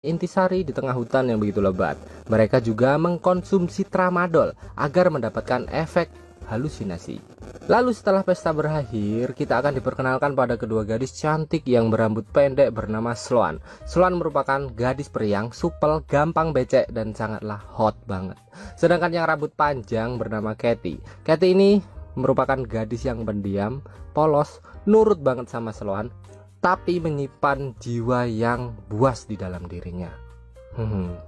intisari di tengah hutan yang begitu lebat. Mereka juga mengkonsumsi tramadol agar mendapatkan efek halusinasi. Lalu setelah pesta berakhir, kita akan diperkenalkan pada kedua gadis cantik yang berambut pendek bernama Sloan. Sloan merupakan gadis periang, supel, gampang becek, dan sangatlah hot banget. Sedangkan yang rambut panjang bernama Katy. Katy ini merupakan gadis yang pendiam, polos, nurut banget sama Sloan, tapi menyimpan jiwa yang buas di dalam dirinya.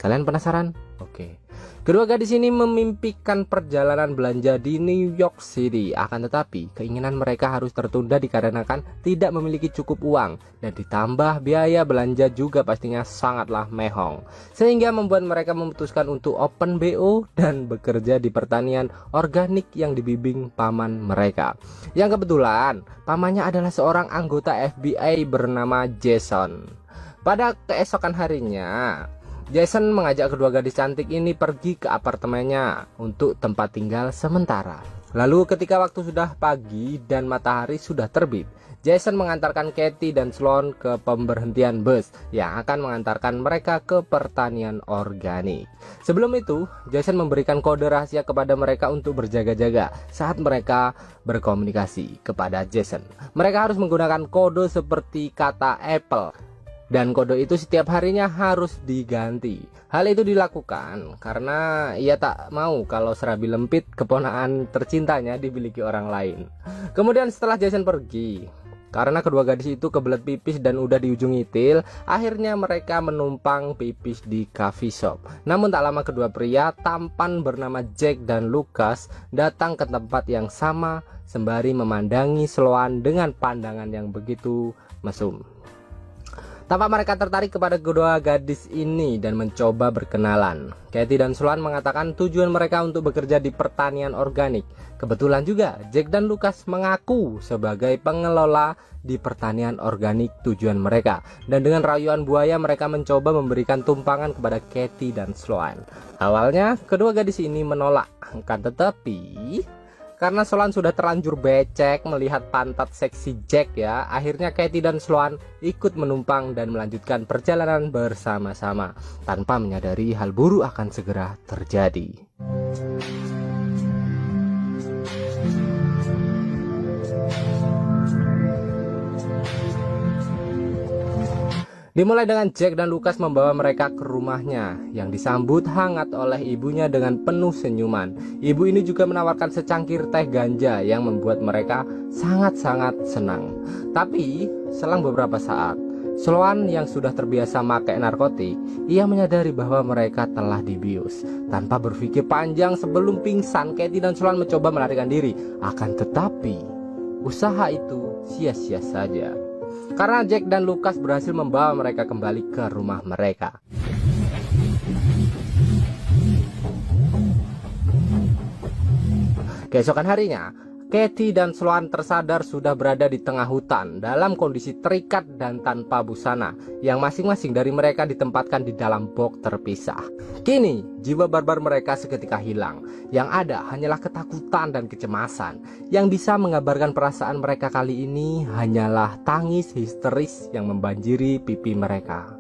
Kalian penasaran? Oke. Kedua gadis ini memimpikan perjalanan belanja di New York City. Akan tetapi, keinginan mereka harus tertunda dikarenakan tidak memiliki cukup uang. Dan ditambah biaya belanja juga pastinya sangatlah mehong. Sehingga membuat mereka memutuskan untuk open BO dan bekerja di pertanian organik yang dibimbing paman mereka. Yang kebetulan, pamannya adalah seorang anggota FBI bernama Jason. Pada keesokan harinya, Jason mengajak kedua gadis cantik ini pergi ke apartemennya untuk tempat tinggal sementara. Lalu ketika waktu sudah pagi dan matahari sudah terbit, Jason mengantarkan Katy dan Sloan ke pemberhentian bus yang akan mengantarkan mereka ke pertanian organik. Sebelum itu, Jason memberikan kode rahasia kepada mereka untuk berjaga-jaga saat mereka berkomunikasi kepada Jason. Mereka harus menggunakan kode seperti kata Apple. Dan kode itu setiap harinya harus diganti. Hal itu dilakukan karena ia tak mau kalau Serabi Lempit, keponakan tercintanya, dimiliki orang lain. Kemudian setelah Jason pergi, karena kedua gadis itu kebelet pipis dan udah di ujung itil, akhirnya mereka menumpang pipis di coffee shop. Namun tak lama kedua pria tampan bernama Jack dan Lucas datang ke tempat yang sama sembari memandangi Sloan dengan pandangan yang begitu mesum. Tampak mereka tertarik kepada kedua gadis ini dan mencoba berkenalan. Katy dan Sloan mengatakan tujuan mereka untuk bekerja di pertanian organik. Kebetulan juga Jack dan Lucas mengaku sebagai pengelola di pertanian organik tujuan mereka. Dan dengan rayuan buaya mereka mencoba memberikan tumpangan kepada Katy dan Sloan. Awalnya kedua gadis ini menolak, akan tetapi karena Sloan sudah terlanjur becek melihat pantat seksi Jack ya, akhirnya Katy dan Sloan ikut menumpang dan melanjutkan perjalanan bersama-sama tanpa menyadari hal buruk akan segera terjadi. Dimulai dengan Jack dan Lucas membawa mereka ke rumahnya yang disambut hangat oleh ibunya dengan penuh senyuman. Ibu ini juga menawarkan secangkir teh ganja yang membuat mereka sangat-sangat senang. Tapi selang beberapa saat, Sloan yang sudah terbiasa pakai narkotik, ia menyadari bahwa mereka telah dibius. Tanpa berpikir panjang sebelum pingsan, Katy dan Sloan mencoba melarikan diri. Akan tetapi, usaha itu sia-sia saja. Karena Jack dan Lucas berhasil membawa mereka kembali ke rumah mereka. Keesokan harinya, Katy dan Sloan tersadar sudah berada di tengah hutan dalam kondisi terikat dan tanpa busana, yang masing-masing dari mereka ditempatkan di dalam box terpisah. Kini, jiwa barbar mereka seketika hilang. Yang ada hanyalah ketakutan dan kecemasan. Yang bisa menggambarkan perasaan mereka kali ini hanyalah tangis histeris yang membanjiri pipi mereka.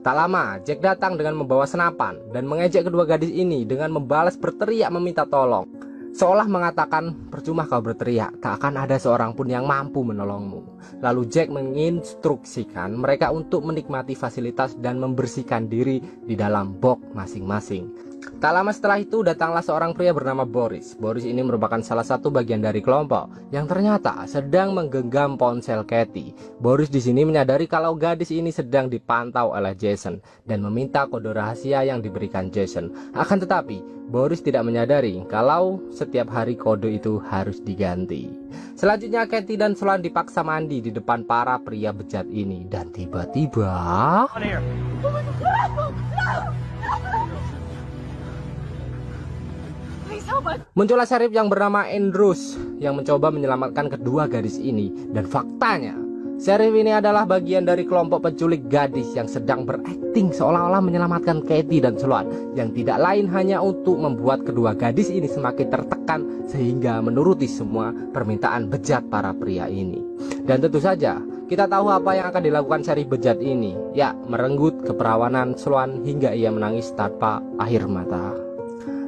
Tak lama, Jack datang dengan membawa senapan dan mengejek kedua gadis ini dengan membalas berteriak meminta tolong. Seolah mengatakan, percuma kau berteriak, tak akan ada seorang pun yang mampu menolongmu. Lalu Jack menginstruksikan mereka untuk menikmati fasilitas dan membersihkan diri di dalam box masing-masing. Tak lama setelah itu datanglah seorang pria bernama Boris. Boris ini merupakan salah satu bagian dari kelompok yang ternyata sedang menggenggam ponsel Katy. Boris di sini menyadari kalau gadis ini sedang dipantau oleh Jason dan meminta kode rahasia yang diberikan Jason. Akan tetapi Boris tidak menyadari kalau setiap hari kode itu harus diganti. Selanjutnya Katy dan Sloan dipaksa mandi di depan para pria bejat ini. Dan tiba-tiba muncullah sheriff yang bernama Andrews yang mencoba menyelamatkan kedua gadis ini. Dan faktanya, sheriff ini adalah bagian dari kelompok penculik gadis yang sedang berakting seolah-olah menyelamatkan Katy dan Sloan, yang tidak lain hanya untuk membuat kedua gadis ini semakin tertekan sehingga menuruti semua permintaan bejat para pria ini. Dan tentu saja Kita tahu apa yang akan dilakukan Sheriff bejat ini. Ya, merenggut keperawanan Sloan hingga ia menangis tanpa air mata.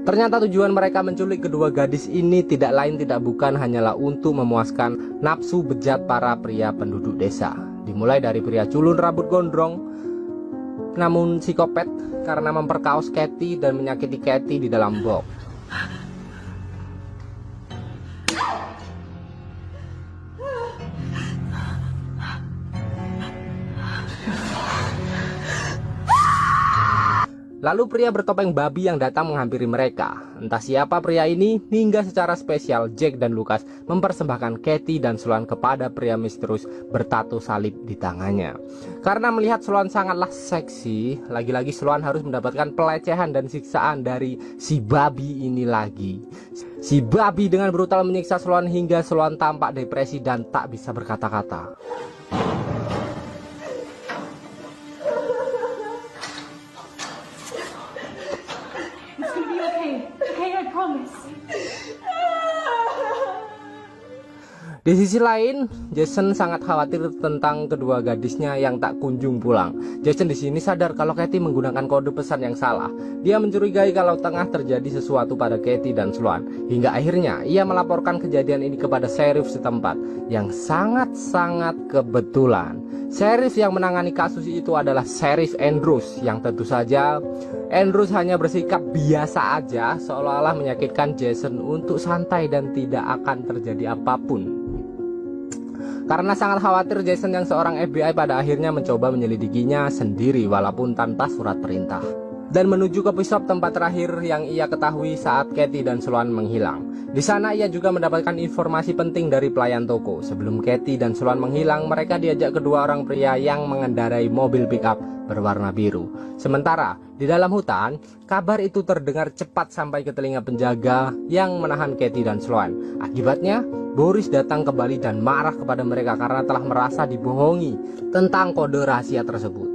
Ternyata tujuan mereka menculik kedua gadis ini tidak lain tidak bukan hanyalah untuk memuaskan nafsu bejat para pria penduduk desa. Dimulai dari pria culun rambut gondrong namun psikopat karena memperkaos Katie dan menyakiti Katie di dalam box. Lalu pria bertopeng babi yang datang menghampiri mereka. Entah siapa pria ini, hingga secara spesial Jack dan Lucas mempersembahkan Katie dan Sloan kepada pria misterius bertato salib di tangannya. Karena melihat Sloan sangatlah seksi, lagi-lagi Sloan harus mendapatkan pelecehan dan siksaan dari si babi ini lagi. Si babi dengan brutal menyiksa Sloan hingga Sloan tampak depresi dan tak bisa berkata-kata. Di sisi lain, Jason sangat khawatir tentang kedua gadisnya yang tak kunjung pulang. Jason di sini sadar kalau Katie menggunakan kode pesan yang salah. Dia mencurigai kalau tengah terjadi sesuatu pada Katie dan Sloan. Hingga akhirnya ia melaporkan kejadian ini kepada sheriff setempat yang sangat-sangat kebetulan. Sheriff yang menangani kasus itu adalah Sheriff Andrews, yang tentu saja Andrews hanya bersikap biasa aja, seolah-olah menyakitkan Jason untuk santai dan tidak akan terjadi apapun. Karena sangat khawatir, Jason yang seorang FBI pada akhirnya mencoba menyelidikinya sendiri walaupun tanpa surat perintah. Dan menuju ke pub tempat terakhir yang ia ketahui saat Katie dan Sloan menghilang. Di sana ia juga mendapatkan informasi penting dari pelayan toko. Sebelum Katie dan Sloan menghilang, mereka diajak kedua orang pria yang mengendarai mobil pickup berwarna biru. Sementara di dalam hutan, kabar itu terdengar cepat sampai ke telinga penjaga yang menahan Katie dan Sloan. Akibatnya, Boris datang kembali dan marah kepada mereka karena telah merasa dibohongi tentang kode rahasia tersebut.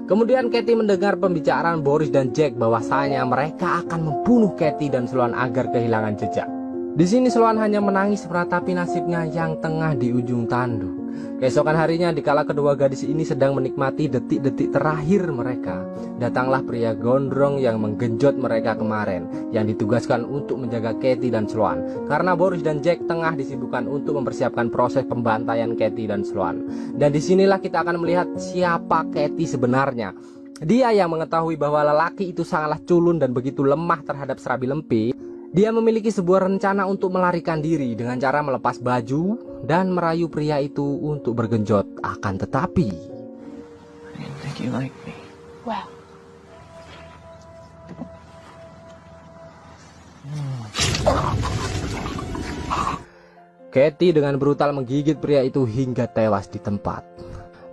Kemudian Katie mendengar pembicaraan Boris dan Jack bahwasanya mereka akan membunuh Katie dan Sloan agar kehilangan jejak. Di sini Sloan hanya menangis meratapi nasibnya yang tengah di ujung tanduk. Keesokan harinya, dikala kedua gadis ini sedang menikmati detik-detik terakhir mereka, datanglah pria gondrong yang menggenjot mereka kemarin, yang ditugaskan untuk menjaga Katie dan Sloan. Karena Boris dan Jack tengah disibukkan untuk mempersiapkan proses pembantaian Katie dan Sloan. Dan disinilah kita akan melihat siapa Katie sebenarnya. Dia yang mengetahui bahwa lelaki itu sangatlah culun dan begitu lemah terhadap serabi lempi. Dia memiliki sebuah rencana untuk melarikan diri dengan cara melepas baju dan merayu pria itu untuk bergenjot. Akan tetapi, I didn't think you liked me. Well, Katie dengan brutal menggigit pria itu hingga tewas di tempat.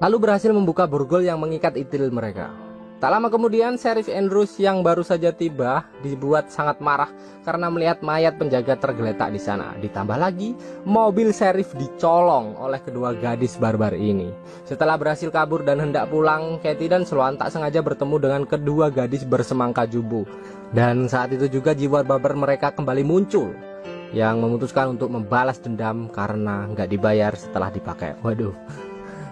Lalu berhasil membuka borgol yang mengikat itil mereka. Tak lama kemudian, Sheriff Andrews yang baru saja tiba dibuat sangat marah karena melihat mayat penjaga tergeletak di sana. Ditambah lagi, mobil sheriff dicolong oleh kedua gadis barbar ini. Setelah berhasil kabur dan hendak pulang, Katie dan Sloan tak sengaja bertemu dengan kedua gadis bersemangka jubu. Dan saat itu juga jiwa barbar mereka kembali muncul, yang memutuskan untuk membalas dendam karena nggak dibayar setelah dipakai. Waduh.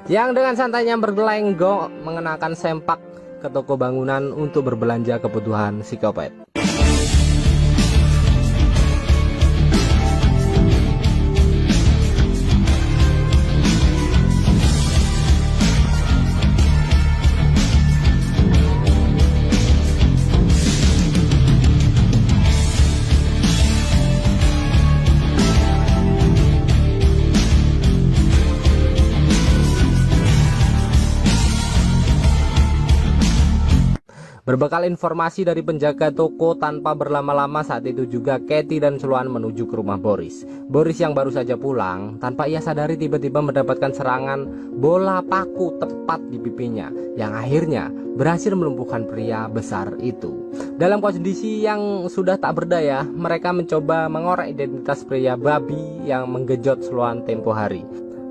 Yang dengan santainya bergelenggong mengenakan sempak ke toko bangunan untuk berbelanja kebutuhan psikopat. Berbekal informasi dari penjaga toko, tanpa berlama-lama saat itu juga Katie dan Sloan menuju ke rumah Boris. Boris yang baru saja pulang, tanpa ia sadari tiba-tiba mendapatkan serangan bola paku tepat di pipinya, yang akhirnya berhasil melumpuhkan pria besar itu. Dalam kondisi yang sudah tak berdaya, mereka mencoba mengorek identitas pria babi yang menggejot Sloan tempo hari.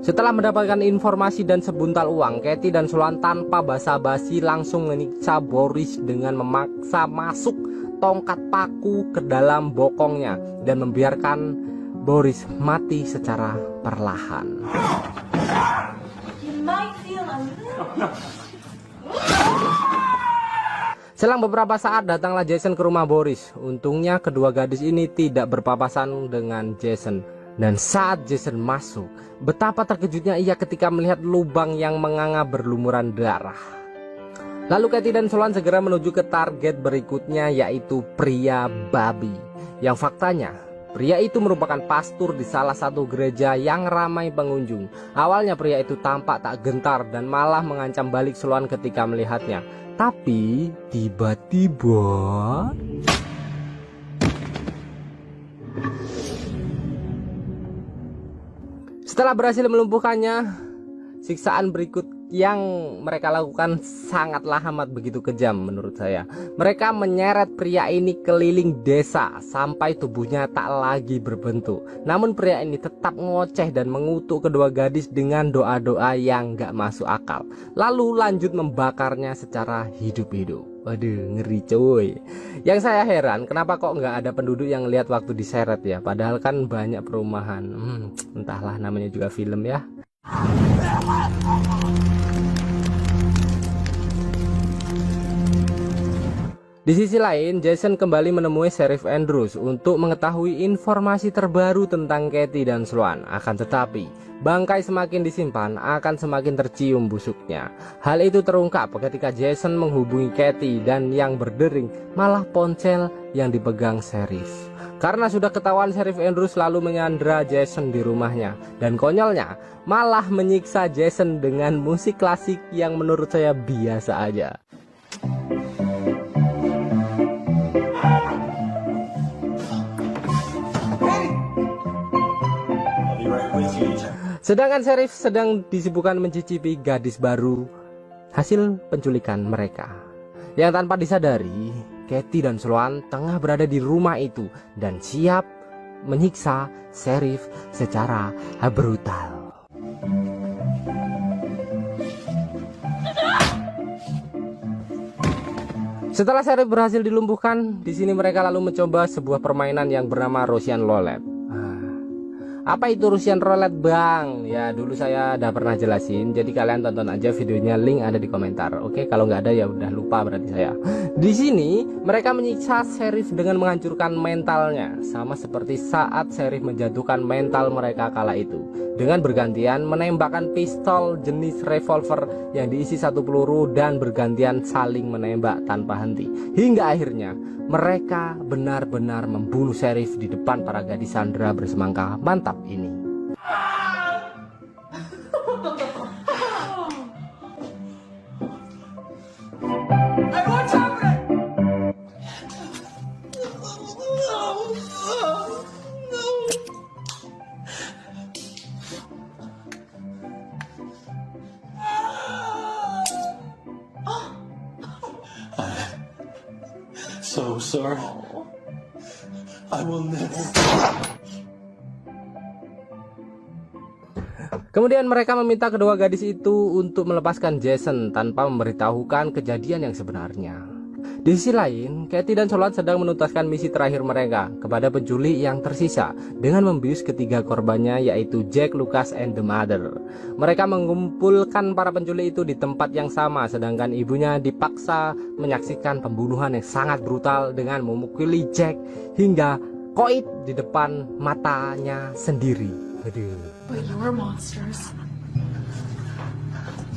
Setelah mendapatkan informasi dan sebuntal uang, Katie dan Sloan tanpa basa-basi langsung menyiksa Boris dengan memaksa masuk tongkat paku ke dalam bokongnya dan membiarkan Boris mati secara perlahan. you Selang beberapa saat datanglah Jason ke rumah Boris. Untungnya kedua gadis ini tidak berpapasan dengan Jason. Dan saat Jason masuk, betapa terkejutnya ia ketika melihat lubang yang menganga berlumuran darah. Lalu Katie dan Sloan segera menuju ke target berikutnya, yaitu pria babi. Yang faktanya, pria itu merupakan pastor di salah satu gereja yang ramai pengunjung. Awalnya pria itu tampak tak gentar dan malah mengancam balik Sloan ketika melihatnya. Tapi tiba-tiba setelah berhasil melumpuhkannya, siksaan berikut yang mereka lakukan sangatlah amat begitu kejam menurut saya. Mereka menyeret pria ini keliling desa sampai tubuhnya tak lagi berbentuk. Namun pria ini tetap ngoceh dan mengutuk kedua gadis dengan doa-doa yang gak masuk akal. Lalu lanjut membakarnya secara hidup-hidup. Waduh, ngeri cuy. Yang saya heran, kenapa kok nggak ada penduduk yang lihat waktu diseret ya? Padahal kan banyak perumahan. Entahlah, namanya juga film ya. Di sisi lain, Jason kembali menemui Sheriff Andrews untuk mengetahui informasi terbaru tentang Katie dan Sloan. Akan tetapi, bangkai semakin disimpan akan semakin tercium busuknya. Hal itu terungkap ketika Jason menghubungi Katie dan yang berdering malah ponsel yang dipegang Sheriff. Karena sudah ketahuan, Sheriff Andrews selalu menyandra Jason di rumahnya. Dan konyolnya, malah menyiksa Jason dengan musik klasik yang menurut saya biasa aja. Sedangkan Sheriff sedang disibukkan mencicipi gadis baru hasil penculikan mereka. Yang tanpa disadari, Katie dan Sloan tengah berada di rumah itu dan siap menyiksa Sheriff secara brutal. Setelah Sheriff berhasil dilumpuhkan, di sini mereka lalu mencoba sebuah permainan yang bernama Russian Roulette. Apa itu Russian Roulette, Bang? Ya, dulu saya udah pernah jelasin. Jadi kalian tonton aja videonya, link ada di komentar. Oke, kalau nggak ada ya udah lupa berarti saya. Di sini mereka menyiksa Sheriff dengan menghancurkan mentalnya, sama seperti saat Sheriff menjatuhkan mental mereka kala itu. Dengan bergantian menembakkan pistol jenis revolver yang diisi satu peluru dan bergantian saling menembak tanpa henti. Hingga akhirnya mereka benar-benar membunuh Sheriff di depan para gadis Sandra bersemangka mantap ini. So sorry. I will never. Kemudian mereka meminta kedua gadis itu untuk melepaskan Jason tanpa memberitahukan kejadian yang sebenarnya. Di sisi lain, Katie dan Sloan sedang menuntaskan misi terakhir mereka kepada penculik yang tersisa dengan membius ketiga korbannya, yaitu Jack, Lucas, and the Mother. Mereka mengumpulkan para penculik itu di tempat yang sama, sedangkan ibunya dipaksa menyaksikan pembunuhan yang sangat brutal dengan memukuli Jack hingga koit di depan matanya sendiri. Aduh. But you're monsters.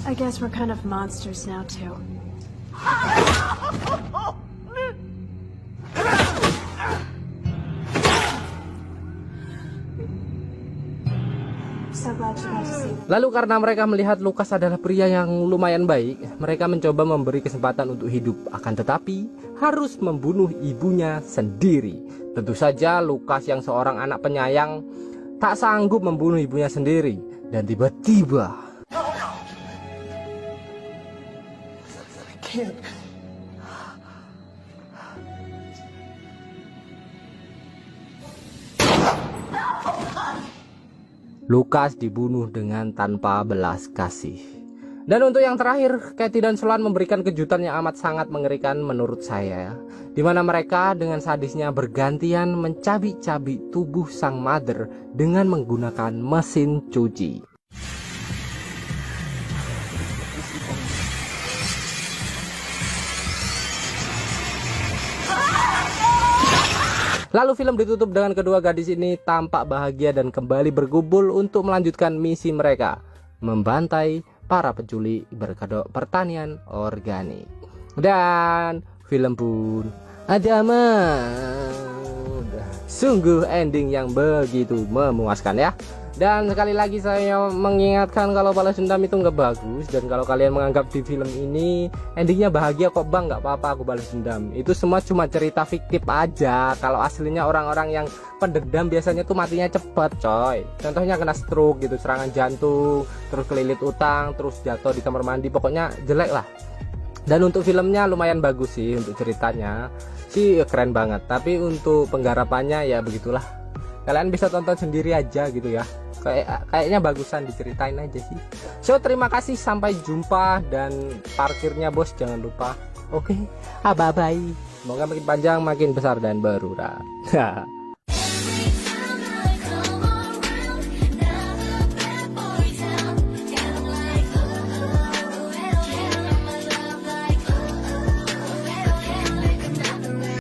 I guess we're kind of monsters now too. Lalu karena mereka melihat Lucas adalah pria yang lumayan baik, mereka mencoba memberi kesempatan untuk hidup. Akan tetapi harus membunuh ibunya sendiri. Tentu saja Lucas yang seorang anak penyayang tak sanggup membunuh ibunya sendiri. Dan tiba-tiba Lucas dibunuh dengan tanpa belas kasih. Dan untuk yang terakhir, Katie dan Sloan memberikan kejutan yang amat sangat mengerikan menurut saya, di mana mereka dengan sadisnya bergantian mencabik-cabik tubuh sang mother dengan menggunakan mesin cuci. Lalu film ditutup dengan kedua gadis ini tampak bahagia dan kembali berkumpul untuk melanjutkan misi mereka, membantai para penculik berkedok pertanian organik. Dan film pun ada sungguh ending yang begitu memuaskan ya. Dan sekali lagi saya mengingatkan kalau balas dendam itu nggak bagus. Dan kalau kalian menganggap di film ini endingnya bahagia kok bang, nggak apa-apa aku balas dendam, itu semua cuma cerita fiktif aja. Kalau aslinya orang-orang yang pendendam biasanya tuh matinya cepet coy. Contohnya kena stroke gitu, serangan jantung, terus kelilit utang, terus jatuh di kamar mandi, pokoknya jelek lah. Dan untuk filmnya lumayan bagus sih, untuk ceritanya sih keren banget. Tapi untuk penggarapannya ya begitulah, kalian bisa tonton sendiri aja gitu ya. Kayaknya bagusan diceritain aja sih. So terima kasih, sampai jumpa. Dan parkirnya bos jangan lupa. Oke, bye bye. Semoga makin panjang, makin besar dan berurang.